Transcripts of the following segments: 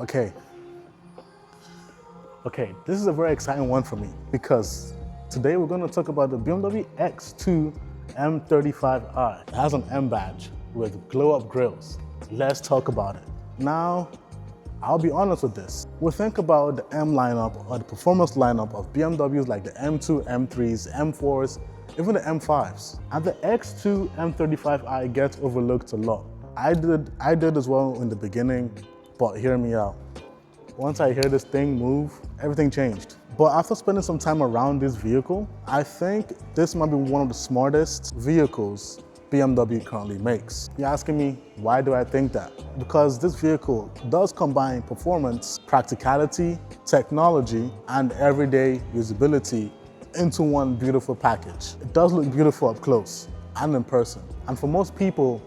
Okay, this is a very exciting one for me because today we're going to talk about the BMW X2 M35i. It has an M badge with glow-up grills. Let's talk about it. Now, I'll be honest with this. We think about the M lineup or the performance lineup of BMWs like the M2, M3s, M4s, even the M5s. And the X2 M35i gets overlooked a lot. I did as well in the beginning, but hear me out. Once I hear this thing move, everything changed. But after spending some time around this vehicle, I think this might be one of the smartest vehicles BMW currently makes. You're asking me, why do I think that? Because this vehicle does combine performance, practicality, technology, and everyday usability into one beautiful package. It does look beautiful up close and in person. And for most people,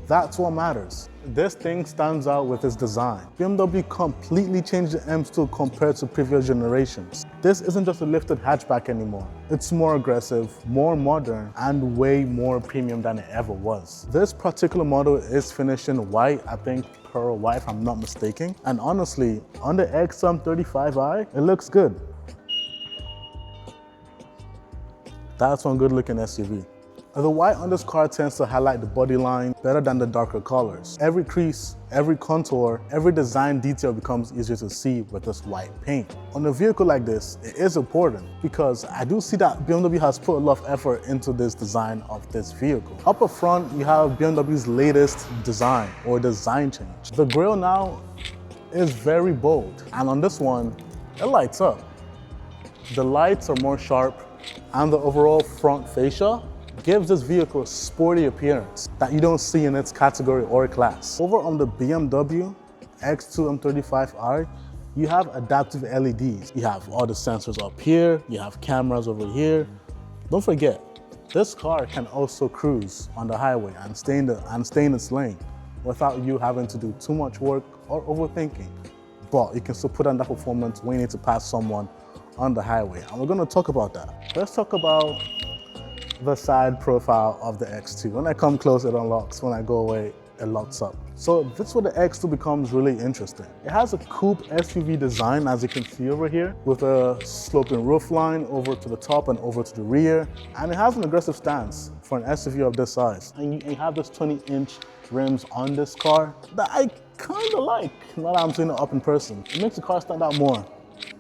that's what matters. This thing stands out with its design. BMW completely changed the M2 compared to previous generations. This isn't just a lifted hatchback anymore. It's more aggressive, more modern, and way more premium than it ever was. This particular model is finished in white, I think pearl white if I'm not mistaken. And honestly, on the X35i, it looks good. That's one good looking SUV. The white on this car tends to highlight the body line better than the darker colors. Every crease, every contour, every design detail becomes easier to see with this white paint. On a vehicle like this, it is important because I do see that BMW has put a lot of effort into this design of this vehicle. Up front, you have BMW's latest design or design change. The grille now is very bold, and on this one, it lights up. The lights are more sharp, and the overall front fascia gives this vehicle a sporty appearance that you don't see in its category or class. Over on the BMW X2 M35i, you have adaptive LEDs. You have all the sensors up here, you have cameras over here. Don't forget, this car can also cruise on the highway and stay in its lane without you having to do too much work or overthinking. But you can still put on that performance when you need to pass someone on the highway. And we're gonna talk about that. Let's talk about the side profile of the X2. When I come close, it unlocks. When I go away, it locks up. So this is where the X2 becomes really interesting. It has a coupe SUV design, as you can see over here, with a sloping roofline over to the top and over to the rear. And it has an aggressive stance for an SUV of this size. And you have this 20-inch rims on this car that I kind of like now that I'm seeing it up in person. It makes the car stand out more.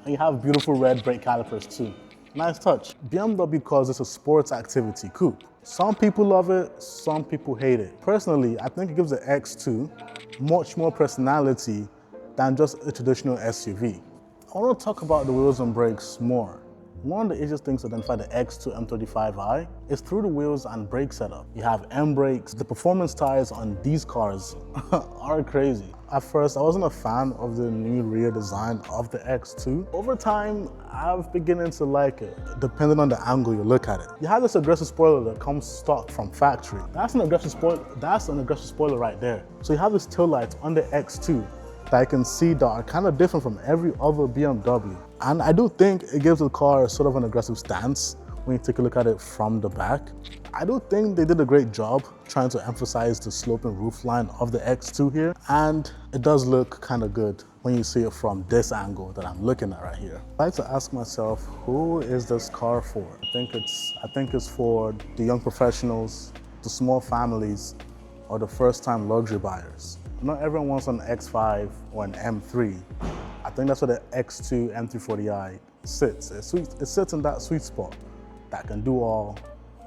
And you have beautiful red brake calipers too. Nice touch. BMW calls this a sports activity coupe. Some people love it, some people hate it. Personally, I think it gives the X2 much more personality than just a traditional SUV. I want to talk about the wheels and brakes more. One of the easiest things to identify the X2 M35i is through the wheels and brake setup. You have M brakes. The performance tires on these cars are crazy. At first, I wasn't a fan of the new rear design of the X2. Over time, I've beginning to like it, depending on the angle you look at it. You have this aggressive spoiler that comes stock from factory. That's an aggressive spoiler right there. So you have this tail light on the X2 that I can see that are kind of different from every other BMW. And I do think it gives the car sort of an aggressive stance when you take a look at it from the back. I do think they did a great job trying to emphasize the sloping roofline of the X2 here. And it does look kind of good when you see it from this angle that I'm looking at right here. I like to ask myself, who is this car for? I think it's for the young professionals, the small families, or the first-time luxury buyers. Not everyone wants an X5 or an M3. I think that's where the X2 M340i sits. It sits in that sweet spot that can do all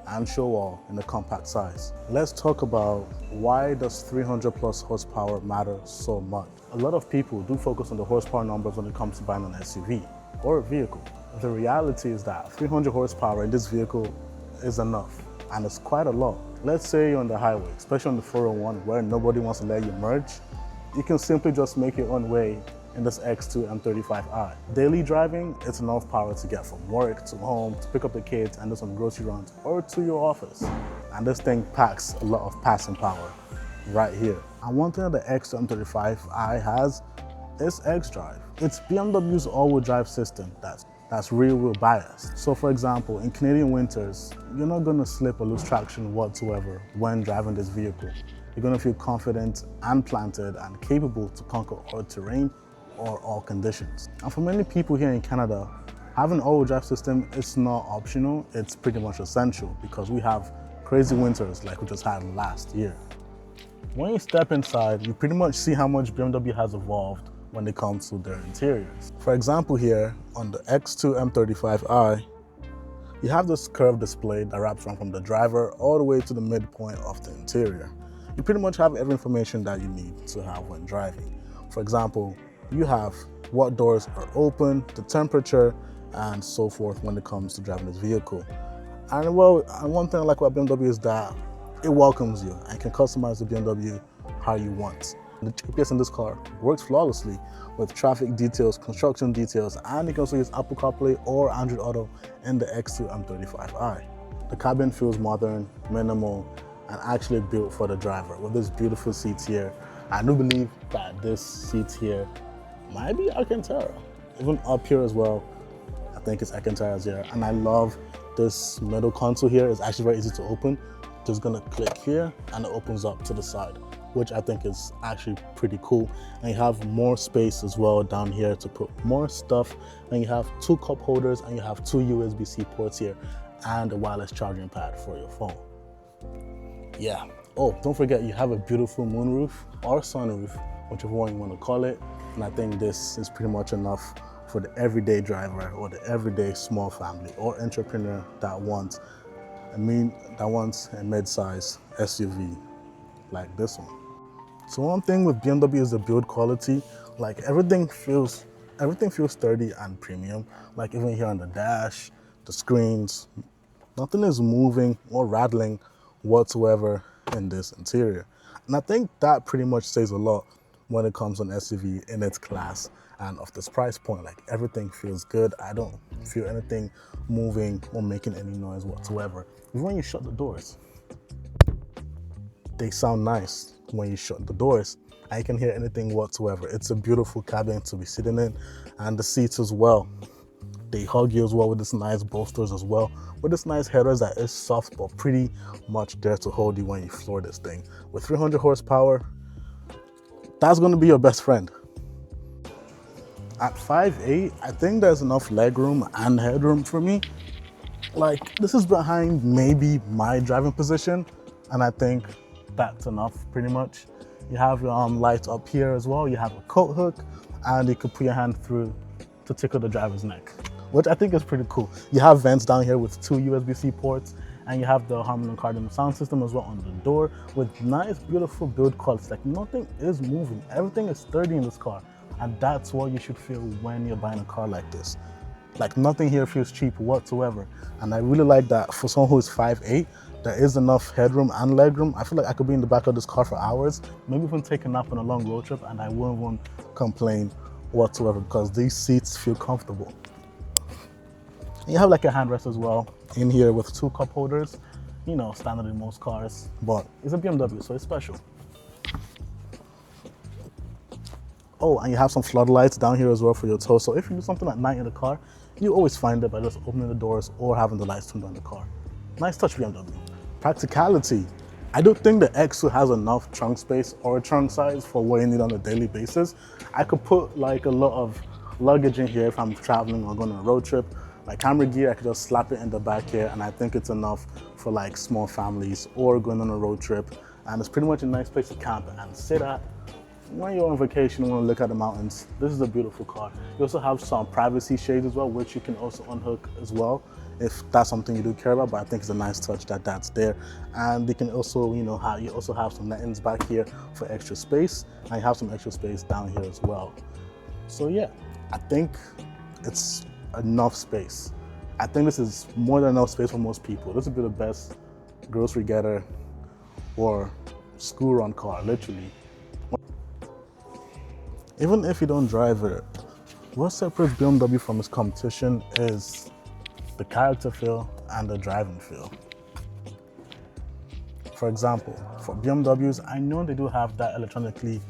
and show all in a compact size. Let's talk about why does 300 plus horsepower matter so much. A lot of people do focus on the horsepower numbers when it comes to buying an SUV or a vehicle. The reality is that 300 horsepower in this vehicle is enough, and it's quite a lot. Let's say you're on the highway, especially on the 401 where nobody wants to let you merge. You can simply just make your own way in this X2 M35i. Daily driving, it's enough power to get from work to home, to pick up the kids and do some grocery runs, or to your office. And this thing packs a lot of passing power right here. And one thing that the X2 M35i has is X-Drive. It's BMW's all-wheel drive system that's rear-wheel biased. So for example, in Canadian winters, you're not gonna slip or lose traction whatsoever when driving this vehicle. You're gonna feel confident and planted and capable to conquer all terrain or all conditions. And for many people here in Canada, having an all-wheel drive system is not optional, it's pretty much essential because we have crazy winters like we just had last year. When you step inside, you pretty much see how much BMW has evolved when it comes to their interiors. For example, here on the X2 M35i, you have this curved display that wraps around from the driver all the way to the midpoint of the interior. You pretty much have every information that you need to have when driving. For example, you have what doors are open, the temperature, and so forth when it comes to driving this vehicle. And well, one thing I like about BMW is that it welcomes you and can customize the BMW how you want. The GPS in this car works flawlessly with traffic details, construction details, and you can also use Apple CarPlay or Android Auto in the X2 M35i. The cabin feels modern, minimal, and actually built for the driver with this beautiful seats here. I do believe that this seat here might be Alcantara. Even up here as well, I think it's Alcantara here. And I love this middle console here. It's actually very easy to open. Just gonna click here and it opens up to the side, which I think is actually pretty cool. And you have more space as well down here to put more stuff. And you have 2 cup holders and you have 2 USB-C ports here and a wireless charging pad for your phone. Yeah. Oh, don't forget you have a beautiful moonroof or sunroof, whichever one you want to call it. And I think this is pretty much enough for the everyday driver or the everyday small family or entrepreneur that wants a mid-size SUV like this one. So one thing with BMW is the build quality. Like everything feels sturdy and premium. Like even here on the dash, the screens, nothing is moving or rattling whatsoever in this interior. And I think that pretty much says a lot when it comes to an SUV in its class and of this price point. Like everything feels good. I don't feel anything moving or making any noise whatsoever. Even when you shut the doors, they sound nice when you shut the doors. I can hear anything whatsoever. It's a beautiful cabin to be sitting in, and the seats as well. They hug you as well with this nice bolsters as well, with this nice headers that is soft but pretty much there to hold you when you floor this thing. With 300 horsepower, that's gonna be your best friend. At 5'8", I think there's enough legroom and headroom for me. Like this is behind maybe my driving position, and I think that's enough pretty much. You have your lights up here as well. You have a coat hook, and you can put your hand through to tickle the driver's neck, which I think is pretty cool. You have vents down here with 2 USB-C ports, and you have the Harman Kardon sound system as well on the door with nice, beautiful build quality. Like nothing is moving. Everything is sturdy in this car, and that's what you should feel when you're buying a car like this. Like nothing here feels cheap whatsoever. And I really like that for someone who is 5'8", there is enough headroom and legroom. I feel like I could be in the back of this car for hours, maybe even take a nap on a long road trip, and I won't complain whatsoever because these seats feel comfortable. And you have like a handrest as well in here with 2 cup holders. You know, standard in most cars, but it's a BMW, so it's special. Oh, and you have some floodlights down here as well for your tow. So if you do something at night in the car, you always find it by just opening the doors or having the lights turned on the car. Nice touch, BMW. Practicality. I don't think the X2 has enough trunk space or trunk size for what you need on a daily basis. I could put like a lot of luggage in here if I'm traveling or going on a road trip. My camera gear, I could just slap it in the back here, and I think it's enough for like small families or going on a road trip. And it's pretty much a nice place to camp and sit at. When you're on vacation and want to look at the mountains, this is a beautiful car. You also have some privacy shades as well, which you can also unhook as well, if that's something you do care about, but I think it's a nice touch that that's there. And you can also, you also have some nettings back here for extra space, and you have some extra space down here as well. So yeah, I think it's enough space. I think this is more than enough space for most people. This would be the best grocery getter or school run car, literally. Even if you don't drive it, what separates BMW from its competition is the character feel and the driving feel. For example, for BMWs, I know they do have that electronically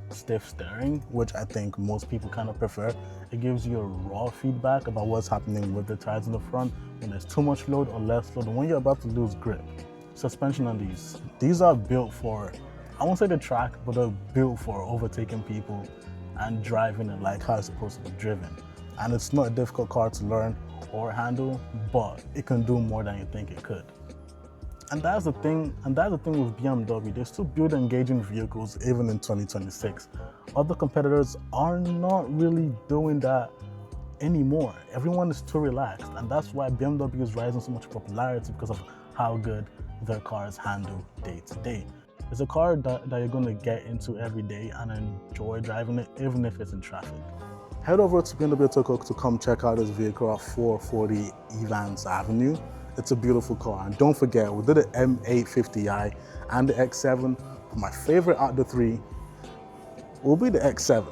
stiff steering, which I think most people kind of prefer. It gives you a raw feedback about what's happening with the tires in the front, when there's too much load or less load, and when you're about to lose grip. Suspension on these are built for I won't say the track, but they're built for overtaking people and driving it like how it's supposed to be driven. And it's not a difficult car to learn or handle, but it can do more than you think it could. And that's the thing with BMW. They still build engaging vehicles even in 2026. Other competitors are not really doing that anymore. Everyone is too relaxed, and that's why BMW is rising so much popularity, because of how good their cars handle day to day. It's a car that you're going to get into every day and enjoy driving it, even if it's in traffic. Head over to BMW Tokyo to come check out this vehicle at 440 Evans Avenue. It's a beautiful car, and don't forget, we did the M35i and the X7, but my favorite out of the three will be the X7,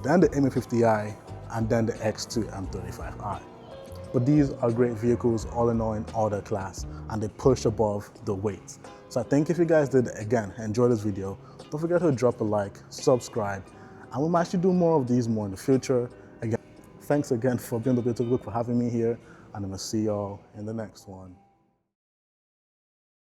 then the M50i, and then the X2 M35i. But these are great vehicles all in all their class, and they push above the weight. So I think if you guys did, again, enjoy this video, don't forget to drop a like, subscribe, and we might actually do more of these more in the future. Again, thanks again for BMW Tokyo for having me here, and I'm gonna see y'all in the next one.